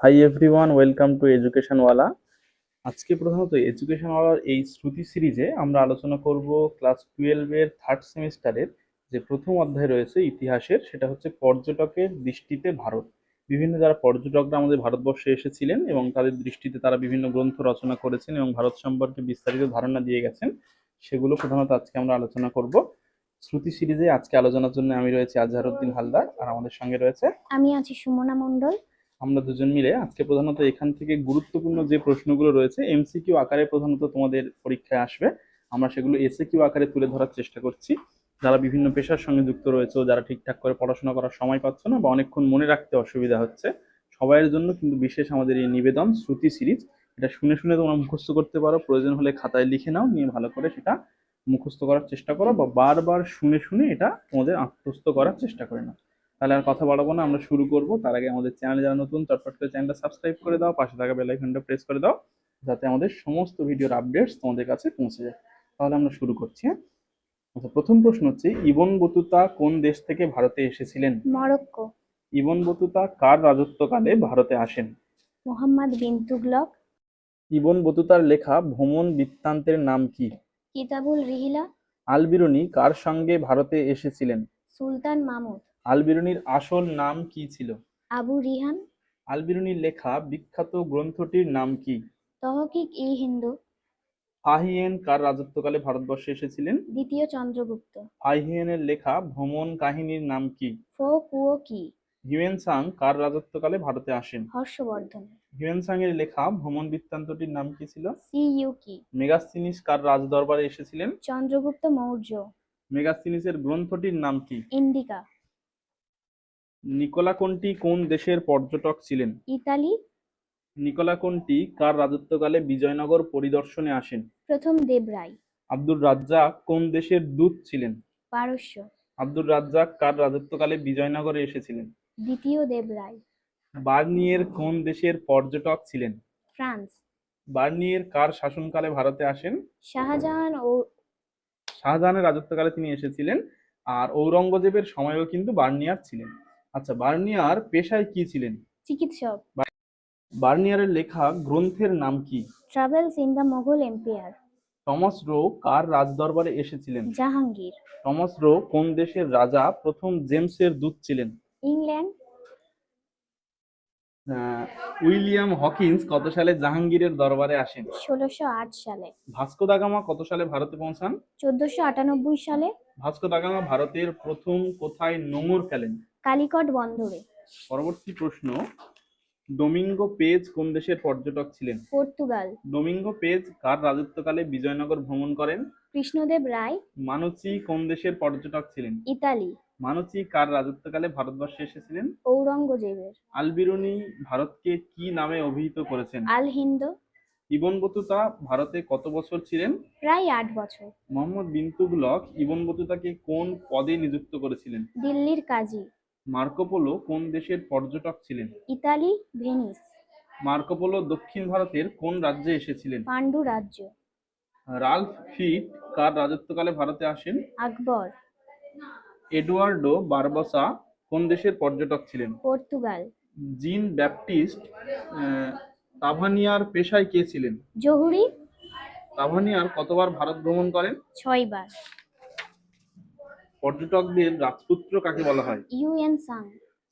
High everyone, welcome to Educationwala. আজকে প্রধানত এডুকেশনওয়ালার এই শ্রুতি সিরিজে আমরা আলোচনা করব ক্লাস 12-এর থার্ড সেমিস্টারের যে প্রথম অধ্যায় রয়েছে ইতিহাসের, সেটা হচ্ছে পর্যটকের দৃষ্টিতে ভারত। বিভিন্ন যারা পর্যটকরা আমাদের ভারতবর্ষে এসেছিলেন এবং তাদের দৃষ্টিতে তারা বিভিন্ন গ্রন্থ রচনা করেছেন এবং ভারত সম্পর্কে বিস্তারিত ধারণা দিয়ে গেছেন, সেগুলো প্রধানত আজকে আমরা আলোচনা করব। শ্রুতি সিরিজে আজকে আলোচনার জন্য আমি রয়েছি আজহারউদ্দিন হালদার, আর আমাদের সঙ্গে রয়েছে আমি আছি সুমনা মণ্ডল। আমরা দুজন মিলে আজকে প্রধানত এখান থেকে গুরুত্বপূর্ণ যে প্রশ্নগুলো রয়েছে এমসিকিউ আকারে প্রধানত তোমাদের পরীক্ষায় আসবে, আমরা সেগুলো এসএকিউ আকারে তুলে ধরার চেষ্টা করছি। যারা বিভিন্ন পেশার সঙ্গে যুক্ত রয়েছে, যারা ঠিকঠাক করে পড়াশোনা করার সময় পাচ্ছ না বা অনেকক্ষণ মনে রাখতে অসুবিধা হচ্ছে, সবাইয়ের জন্য কিন্তু বিশেষ আমাদের এই নিবেদন শ্রুতি সিরিজ। এটা শুনে শুনে তোমরা মুখস্থ করতে পারো, প্রয়োজন হলে খাতায় লিখে নাও, নিয়ে ভালো করে সেটা মুখস্থ করার চেষ্টা করো বা বারবার শুনে শুনে এটা তোমাদের আত্মস্থ করার চেষ্টা করে নাও। তাহলে আর কথা বাড়াবো না, আমরা শুরু করব। তার আগে আমাদের চ্যানেলে যারা নতুন, চটপট করে চ্যানেলটা সাবস্ক্রাইব করে দাও, পাশে থাকা বেল আইকনটা প্রেস করে দাও, যাতে আমাদের সমস্ত ভিডিওর আপডেটস তোমাদের কাছে পৌঁছে যায়। তাহলে আমরা শুরু করছি। হ্যাঁ, আচ্ছা, প্রথম প্রশ্ন হচ্ছে ইবন বতুতা কোন দেশ থেকে ভারতে এসেছিলেন? মরক্কো। ইবন বতুতা কার রাজত্বকালে ভারতে আসেন? মোহাম্মদ বিন তুগলক। ইবন বতুতার লেখা ভ্রমণ বৃত্তান্তের নাম কি? কিতাবুল রিহিলা। আল বিরুনি কার সঙ্গে ভারতে এসেছিলেন? সুলতান মাহমুদ। আল বিরুনির আসল নাম কি ছিল? আবু রিহান। আল বিরুনির লেখা বিখ্যাত গ্রন্থটির নাম কি? তহকিক-ই-হিন্দ। ফাহিয়েন কার রাজত্বকালে ভারতবর্ষে এসেছিলেন? দ্বিতীয় চন্দ্রগুপ্ত। ফাহিয়েনের লেখা ভ্রমণ কাহিনীর নাম কি? ফো-কুয়ো-কি। হিউয়েন সাং কার রাজত্বকালে ভারতে আসেন? হর্ষবর্ধন। হিউয়েন সাং এর লেখা ভ্রমণ বৃত্তান্তটির নাম কি ছিল? সি-ইউ-কি। মেগাস্তিনিস কার রাজদরবারে এসেছিলেন? চন্দ্রগুপ্ত মৌর্য। মেগাস্তিনিসের গ্রন্থটির নাম কি? ইন্ডিকা। নিকোলা কোন্টি কোন দেশের পর্যটক ছিলেন? ইতালি। নিকোলা কোন্টি কার রাজত্বকালে বিজয়নগর পরিদর্শনে আসেন? প্রথম দেবরায়। আব্দুর রাজ্জাক কোন দেশের দূত ছিলেন? পারস্য। আব্দুর রাজ্জাক কার রাজত্বকালে বিজয়নগরে এসেছিলেন? দ্বিতীয় দেবরায়। বার্নিয়ের কোন দেশের পর্যটক ছিলেন? ফ্রান্স। বার্নিয়ের কার শাসনকালে ভারতে আসেন? শাহজাহান ও শাহজাহানের রাজত্বকালে তিনি এসেছিলেন, আর ঔরঙ্গজেবের সময়ও কিন্তু বার্নিয়ার ছিলেন। আচ্ছা, বার্নিয়ার পেশায় কি ছিলেন? চিকিৎসক। বার্নিয়ারের লেখা গ্রন্থের নাম কি? Travels in the Mogul empire. Thomas Roe কার রাজদরবারে এসেছিলেন? জাহাঙ্গীর। টমাস রো কোন দেশের রাজা প্রথম জেমসের দূত ছিলেন? ইংল্যান্ড। উইলিয়াম হকিন্স কত সালে জাহাঙ্গীরের দরবারে আসেন? 1608 সালে। ভাস্কো দা গামা কত সালে ভারতে পৌঁছান? 1498 সালে। ভাস্কো দা গামা ভারতের প্রথম কোথায় নোঙর ফেলেন? কালিকট বন্দরে। পরবর্তী প্রশ্ন, ডোমিঙ্গো পেজ কোন দেশের পর্যটক ছিলেন? পর্তুগাল। ডোমিঙ্গো পেজ কার রাজত্বকালে বিজয়নগর ভ্রমণ করেন? কৃষ্ণদেব রায়। মানুচি কোন দেশের পর্যটক ছিলেন? ইতালি। মানুচি কার রাজত্বকালে ভারতবর্ষে এসেছিলেন? ঔরঙ্গজেবের। আল বিরুনি ভারতকে কি নামে অভিহিত করেছেন? আল হিন্দ। ইবন বতুতা ভারতে কত বছর ছিলেন? প্রায় 8 বছর। মোহাম্মদ বিন তুগলক ইবন বতুতাকে কোন পদে নিযুক্ত করেছিলেন? দিল্লির কাজী। মার্কো পোলো কোন দেশের পর্যটক ছিলেন? Italy, Venice. মার্কো পোলো দক্ষিণ ভারতের কোন রাজ্যে এসেছিলেন? পান্ডু রাজ্য। রাল্ফ ফিট কার রাজত্বকালে ভারতে আসেন? আকবর। এডুয়ার্ডো বারবোসা কোন দেশের পর্যটক ছিলেন? পর্তুগাল। জিন ব্যাপটিস্ট তাভানিয়ার পেশায় কে ছিলেন? জহুরি। তাভানিয়ার কতবার ভারত ভ্রমণ করেন? 6 বার। পর্যটকদের রাজপুত্র কাকে বলা হয়? হিউয়েন-সাং।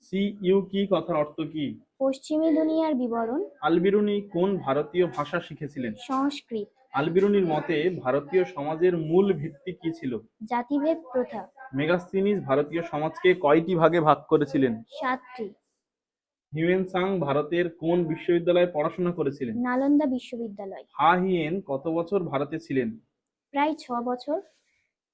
সিইউ কি কথার অর্থ কি? পশ্চিমী দুনিয়ার বিবরণ। আল বিরুনি কোন ভারতীয় ভাষা শিখেছিলেন? সংস্কৃত। আল বিরুনির মতে ভারতীয় সমাজের মূল ভিত্তি কি ছিল? জাতিভেদ প্রথা। মেগাস্তিনিস ভারতীয় সমাজকে কয়টি ভাগে ভাগ করেছিলেন? 7টি। হিউয়েন-সাং ভারতের কোন বিশ্ববিদ্যালয়ে পড়াশোনা করেছিলেন? নালন্দা বিশ্ববিদ্যালয়। হা-হিয়েন কত বছর ভারতে ছিলেন? প্রায় 6 বছর।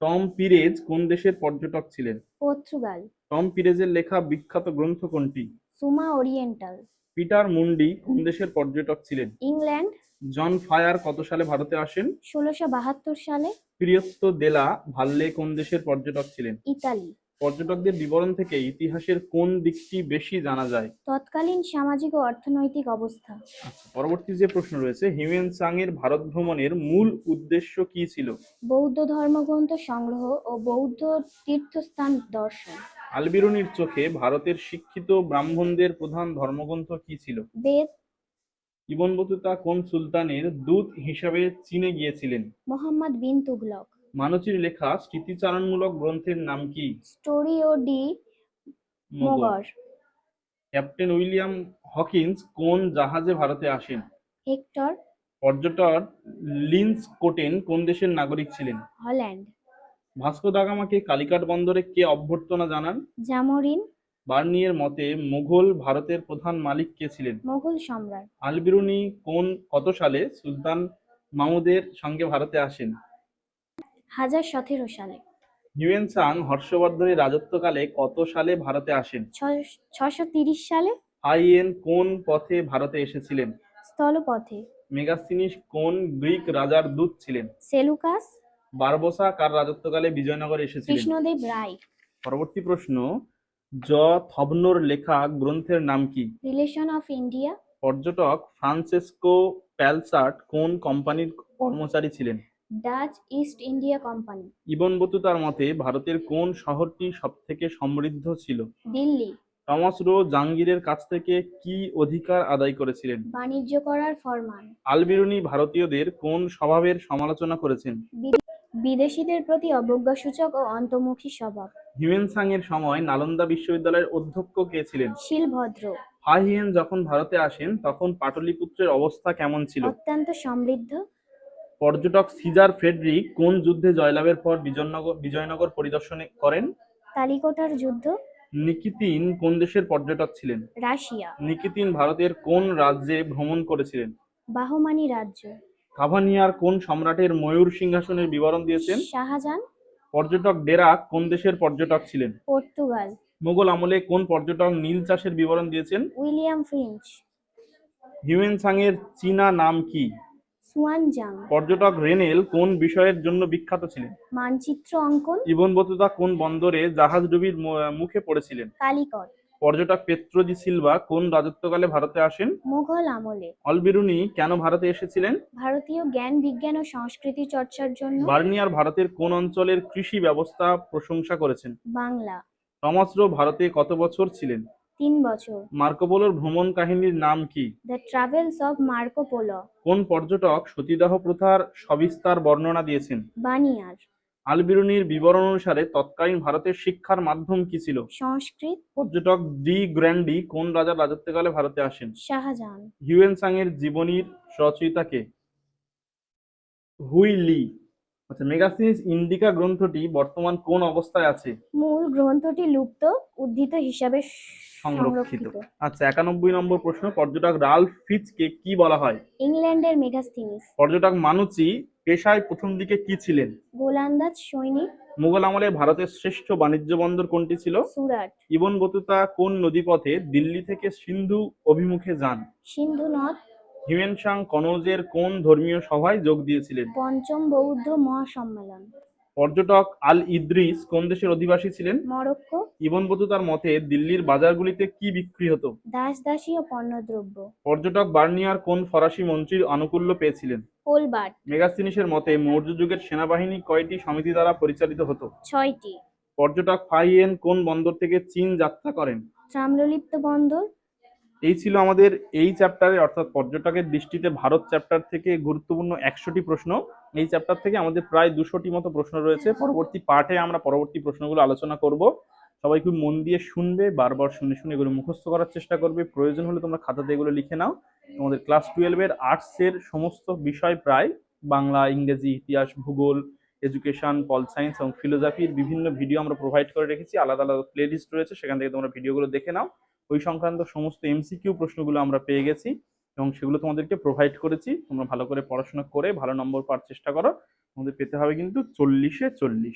টম পিরেজ কোন দেশের পর্যটক ছিলেন? পর্তুগাল। টম পিরেজের লেখা বিখ্যাত গ্রন্থ কোনটি? সুমা ওরিয়েন্টাল। পিটার মুন্ডি কোন দেশের পর্যটক ছিলেন? ইংল্যান্ড। জন ফায়ার কত সালে ভারতে আসেন? 1672 সালে। প্রিয়ত্ত দেলা ভাল্লে কোন দেশের পর্যটক ছিলেন? ইতালি। পর্যটকদের বিবরণ থেকে ইতিহাসের কোন দিকটি বেশি জানা যায়? তৎকালীন সামাজিক ও অর্থনৈতিক অবস্থা। আচ্ছা, পরবর্তী যে প্রশ্ন রয়েছে, হিউয়েন-সাং এর ভারত ভ্রমণের মূল উদ্দেশ্য কি ছিল? বৌদ্ধ ধর্মগ্রন্থ সংগ্রহ ও বৌদ্ধ তীর্থস্থান দর্শন। আল-বিরুনির চোখে ভারতের শিক্ষিত ব্রাহ্মণদের প্রধান ধর্মগ্রন্থ কি ছিল? বেদ। ইবন বতুতা কোন সুলতানের দূত হিসাবে চীনে গিয়েছিলেন? মোহাম্মদ বিন তুগলক। মানুচির লেখা স্মৃতিচারণমূলক গ্রন্থের নাম কি? স্টোরি ও D Mogor. Mogor. Captain William Hawkins কোন জাহাজে ভারতে আসেন? হেক্টর। পর্যটক লিন্স-কোটেন কোন দেশের নাগরিক ছিলেন? হল্যান্ড। ভাস্কো দা গামাকে কালিকাট বন্দরে কে অভ্যর্থনা জানান? জামোরিন। বার্নিয়ের মতে মুঘল ভারতের প্রধান মালিক কে ছিলেন? মোগল সম্রাট। আল-বিরুনি কত সালে সুলতান মাহমুদের সঙ্গে ভারতে আসেন? 1017 সালে। হিউয়েন সাং হর্ষবর্ধনের রাজত্বকালে কত সালে ভারতে আসেন? 630 সালে। হাইয়েন কোন পথে ভারতে এসেছিলেন? স্থলপথে। মেগাস্তিনিস কোন গ্রিক রাজার দূত ছিলেন? সেলুকাস। বারবোসা কার রাজত্বকালে বিজয়নগরে এসেছিলেন? কৃষ্ণদেব রায়। পরবর্তী প্রশ্ন, জ থবনোর লেখা গ্রন্থের নাম কি? Relation of India. পর্যটক ফ্রান্সেসকো প্যালসার্ট কোন কোম্পানির কর্মচারী ছিলেন? Dutch East India company. Ibn বতুতার মতে ভারতের কোন শহরটি সবথেকে সমৃদ্ধ ছিল? দিল্লি। টমাস রো জাহাঙ্গীরের কাছ থেকে কি অধিকার আদায় করেছিলেন? বাণিজ্য করার ফরমান। আল-বিরুনি ভারতীয়দের কোন স্বভাবের সমালোচনা করেছেন? বিদেশীদের প্রতি অবজ্ঞাসূচক ও অন্তর্মুখী স্বভাব। হিউয়েন সাং এর সময় নালন্দা বিশ্ববিদ্যালয়ের অধ্যক্ষ কে ছিলেন? শিলভদ্র। ফাহিয়েন যখন ভারতে আসেন তখন পাটলিপুত্রের অবস্থা কেমন ছিল? অত্যন্ত সমৃদ্ধ। পর্যটক সিজার ফ্রেডরিক কোন যুদ্ধে জয়লাভের পর বিজয়নগর পরিদর্শন করেন? তালিকোটার যুদ্ধ। নিকিতিন কোন দেশের পর্যটক ছিলেন? রাশিয়া। নিকিতিন ভারতের কোন রাজ্যে ভ্রমণ করেছিলেন? বাহমানি রাজ্য। কাভানিয়ার কোন সম্রাটের ময়ূর সিংহাসনের বিবরণ দিয়েছেন? শাহজাহান। পর্যটক ডেরাক কোন দেশের পর্যটক ছিলেন? পর্তুগাল। মুঘল আমলে কোন পর্যটক নীল চাষের বিবরণ দিয়েছেন? William Finch. হিউয়েন সাং এর চীনা নাম কি? সুয়ানজাং। পর্যটক রেনেল কোন বিষয়ের জন্য বিখ্যাত ছিলেন? মানচিত্র অঙ্কন। ইবন বতুতা কোন বন্দরে জাহাজ ডুবির মুখে পড়েছিলেন? কালিকট। পর্যটক পেত্রো দি সিলভা কোন রাজত্বকালে ভারতে আসেন? মুঘল আমলে। আল-বিরুনি কেন ভারতে এসেছিলেন? ভারতীয় জ্ঞান বিজ্ঞান ও সংস্কৃতি চর্চার জন্য। বার্নিয়ার ভারতের কোন অঞ্চলের কৃষি ব্যবস্থা প্রশংসা করেছেন? বাংলা। টমাস রো ভারতে কত বছর ছিলেন? 3 বছর। মার্কো পোলোর ভ্রমণ কাহিনীর নাম কি? The travels of Marco polo. কোন পর্যটক সতীদাহ প্রথার সবিস্তার বর্ণনা দিয়েছেন? বানিয়ার। আল-বিরুনির বিবরণ অনুসারে তৎকালীন ভারতের শিক্ষার মাধ্যম কি ছিল? সংস্কৃত। পর্যটক ডি গ্র্যান্ডি কোন রাজার রাজত্বকালে ভারতে আসেন? শাহজাহান। হিউয়েন সাং এর জীবনীর রচয়িতা কে? হুই লি। আচ্ছা, মেগাসিনিস ইন্ডিকা গ্রন্থটি বর্তমান কোন অবস্থায় আছে? মূল গ্রন্থটি লুপ্ত, উদ্ধৃত হিসাবে সংরক্ষিত। সংরক্ষিত। আচ্ছা, 91 নম্বর প্রশ্ন, পর্যটক রাল্ফ ফিচকে কি বলা হয়? ইংল্যান্ডের মেগাস্থিনিস। পর্যটক মানুচি পেশায় প্রথম দিকে কি ছিলেন? গোলন্দাজ সৈনিক। মুঘল আমলে ভারতের শ্রেষ্ঠ বাণিজ্য বন্দর কোনটি ছিল? সুরাট। ইবন বতুতা কোন নদীপথে দিল্লি থেকে সিন্ধু অভিমুখে যান? সিন্ধু নদ। হিউয়েন সাং কনৌজের কোন ধর্মীয় সভায় যোগ দিয়েছিলেন? পঞ্চম বৌদ্ধ মহাসম্মেলন। পর্যটক আল ইদ্রিস কোন দেশের অধিবাসী ছিলেন? মরক্কো। ইবন বতুতার মতে দিল্লির বাজারগুলিতে কি বিক্রি হতো? দাস দাসী ও পণ্যদ্রব্য। পর্যটক বার্নিয়ার কোন ফরাসি মন্ত্রীর আনুকূল্য পেয়েছিলেন? কোলবার্ট। মেগাস্তিনিসের মতে মৌর্য যুগের সেনাবাহিনী কয়টি সমিতি দ্বারা পরিচালিত হতো? 6টি। পর্যটক ফাহিয়েন কোন বন্দর থেকে চীন যাত্রা করেন? তাম্রলিপ্ত বন্দর। এই ছিল আমাদের এই চ্যাপ্টারে, অর্থাৎ পর্যটকের দৃষ্টিতে ভারত চ্যাপ্টার থেকে গুরুত্বপূর্ণ 100টি প্রশ্ন। এই চ্যাপ্টার থেকে আমাদের প্রায় 200টি মতো প্রশ্ন রয়েছে। পরবর্তী পার্টে আমরা পরবর্তী প্রশ্নগুলো আলোচনা করব। সবাই খুব মন দিয়ে শুনবে, বারবার শুনে শুনে এগুলো মুখস্থ করার চেষ্টা করবে। প্রয়োজন হলে তোমরা খাতাতে এগুলো লিখে নাও। তোমাদের ক্লাস 12-এর আর্টসের সমস্ত বিষয় প্রায় বাংলা, ইংরেজি, ইতিহাস, ভূগোল, এডুকেশন, পল সায়েন্স এবং ফিলোসফির বিভিন্ন ভিডিও আমরা প্রোভাইড করে রেখেছি। আলাদা আলাদা প্লে লিস্ট রয়েছে, সেখান থেকে তোমরা ভিডিওগুলো দেখে নাও। ওই সংক্রান্ত সমস্ত এমসিকিউ প্রশ্নগুলো আমরা পেয়ে গেছি এবং সেগুলো তোমাদেরকে প্রোভাইড করেছি। তোমরা ভালো করে পড়াশোনা করে ভালো নম্বর পাওয়ার চেষ্টা করো। তোমাদের পেতে হবে কিন্তু 40-এ 40।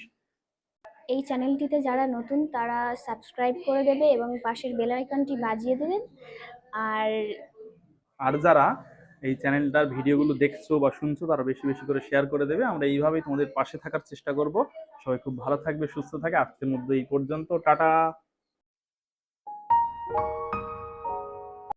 এই চ্যানেলটিতে যারা নতুন তারা সাবস্ক্রাইব করে দেবে এবং পাশের বেল আইকনটি বাজিয়ে দেবেন। আর যারা এই চ্যানেলটার ভিডিওগুলো দেখছো বা শুনছো তারা বেশি বেশি করে শেয়ার করে দেবে। আমরা এইভাবেই তোমাদের পাশে থাকার চেষ্টা করব। সবাই খুব ভালো থাকবে, সুস্থ থাকে। আজকের মধ্যে এই পর্যন্ত, টাটা।